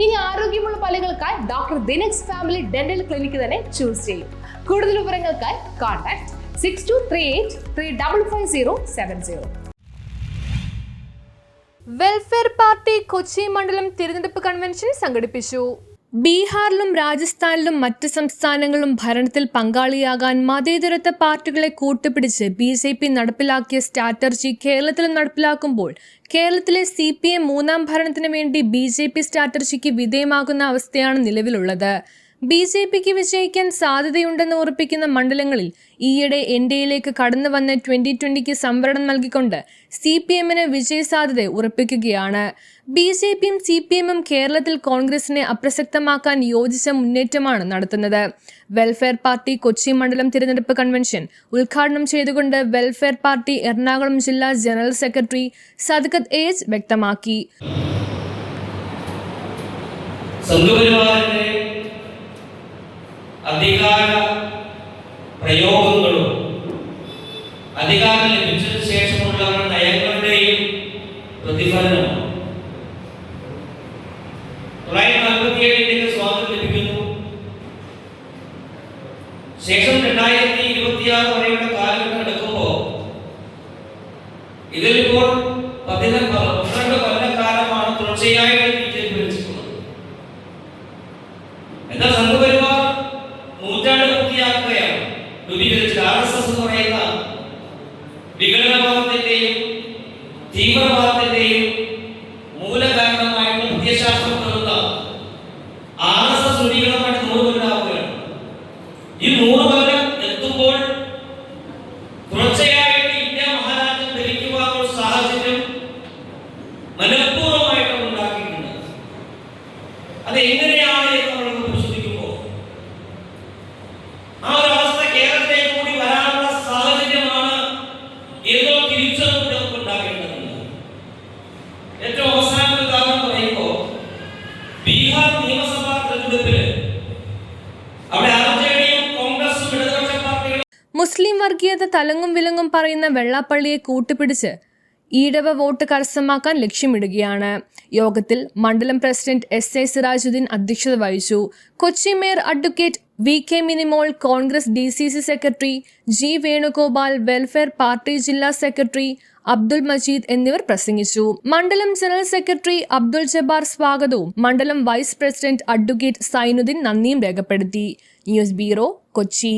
ഇനി ആരോഗ്യമുള്ള പല്ലുകൾക്കായി doctor ദിനക്സ് family dental clinic തന്നെ ചൂസ് ചെയ്യും. കൂടുതൽ വിവരങ്ങൾക്കായി കോൺടാക്ട് 6238355070. വെൽഫെയർ പാർട്ടി കൊച്ചി മണ്ഡലം തിരഞ്ഞെടുപ്പ് കൺവെൻഷൻ സംഘടിപ്പിച്ചു. ബീഹാറിലും രാജസ്ഥാനിലും മറ്റ് സംസ്ഥാനങ്ങളിലും ഭരണത്തിൽ പങ്കാളിയാകാൻ മതേതരത്വ പാർട്ടികളെ കൂട്ടുപിടിച്ച് BJP നടപ്പിലാക്കിയ സ്ട്രാറ്റജി കേരളത്തിലും നടപ്പിലാക്കുമ്പോൾ കേരളത്തിലെ CPM മൂന്നാം ഭരണത്തിന് വേണ്ടി BJP സ്ട്രാറ്റജിക്ക് വിധേയമാകുന്ന അവസ്ഥയാണ് നിലവിലുള്ളത്. BJPക്ക് വിജയിക്കാൻ സാധ്യതയുണ്ടെന്ന് ഉറപ്പിക്കുന്ന മണ്ഡലങ്ങളിൽ ഈയിടെ NDAയിലേക്ക് കടന്നു വന്ന 2020ക്ക് സംവരണം നൽകിക്കൊണ്ട് CPMന് വിജയസാധ്യത ഉറപ്പിക്കുകയാണ്. BJPയും CPMും കേരളത്തിൽ കോൺഗ്രസിനെ അപ്രസക്തമാക്കാൻ യോജിച്ച മുന്നേറ്റമാണ് നടത്തുന്നത്. വെൽഫെയർ പാർട്ടി കൊച്ചി മണ്ഡലം തിരഞ്ഞെടുപ്പ് കൺവെൻഷൻ ഉദ്ഘാടനം ചെയ്തുകൊണ്ട് വെൽഫെയർ പാർട്ടി എറണാകുളം ജില്ലാ ജനറൽ സെക്രട്ടറി സദ്ഗത് ഏജ് വ്യക്തമാക്കി. അധികാര പ്രയോഗങ്ങളും അധികാരം ലഭിച്ചതിന് ശേഷമുള്ള നയങ്ങളുടെയും പ്രതിഫലനമാണ്. 1947 സ്വാതന്ത്ര്യം ലഭിക്കുന്നു. ശേഷം 2026 വരെയുള്ള കാലഘട്ടം എടുക്കുമ്പോൾ ഇതിലിപ്പോൾ 12 കൊല്ലക്കാലമാണ് തുടർച്ചയായി BJP ഭരിച്ചിട്ടുള്ളത്. എന്നാൽ സംഘപരിവാർ നൂറ്റാണ്ട് പൂർത്തിയാക്കുകയാണ്. രൂപീകരിച്ച RSS എന്ന് പറയുന്ന വിഘടനവാദത്തിന്റെയും തീവ്രവാദത്തിന്റെയും മൂലകാരണമായിട്ടുള്ള പ്രത്യയശാസ്ത്രം കരുതുന്ന RSS രൂപീകരണമായിട്ട് 100 കൊല്ലമാവുകയാണ്. ഈ 100 കൊല്ലം എത്തുമ്പോൾ തുടർച്ചയായിട്ട് ഇന്ത്യ മഹാരാജ്യം ഭരിക്കുവാനുള്ള സാഹചര്യം മനഃപൂർവ്വമായിട്ടാണ് ഉണ്ടാക്കിയിട്ടുണ്ട്. അത് എങ്ങനെയാണ് എന്ന് നമ്മൾ പരിശോധിക്കുമ്പോൾ ആ ഒരു അവസ്ഥ കേരളത്തിലേക്ക് കൂടി വരാനുള്ള സാഹചര്യമാണ് ഏതോ തിരിച്ചറിവ് നമുക്ക് ഉണ്ടാക്കേണ്ടതുണ്ട്. ഏറ്റവും അവസാന ഉദാഹരണം പറയുമ്പോൾ ബീഹാർ നിയമസഭാ തെരഞ്ഞെടുപ്പിൽ അവിടെ RJDയും കോൺഗ്രസും ഇടതുപക്ഷ പാർട്ടികളും മുസ്ലിം വർഗീയത തലങ്ങും വിലങ്ങും പറയുന്ന വെള്ളാപ്പള്ളിയെ കൂട്ടുപിടിച്ച് ഈഴവ വോട്ട് കരസ്ഥമാക്കാൻ ലക്ഷ്യമിടുകയാണ്. യോഗത്തിൽ മണ്ഡലം പ്രസിഡന്റ് SA സിറാജുദ്ദീൻ അധ്യക്ഷത വഹിച്ചു. Kochi mayor advocate VK Minimol, Congress DCC secretary G Venugopal, welfare party ജില്ലാ സെക്രട്ടറി അബ്ദുൾ മജീദ് എന്നിവർ പ്രസംഗിച്ചു. മണ്ഡലം ജനറൽ സെക്രട്ടറി അബ്ദുൾ ജബ്ബാർ സ്വാഗതവും മണ്ഡലം വൈസ് പ്രസിഡന്റ് അഡ്വക്കേറ്റ് സൈനുദ്ദീൻ നന്ദിയും രേഖപ്പെടുത്തി. News bureau, Kochi.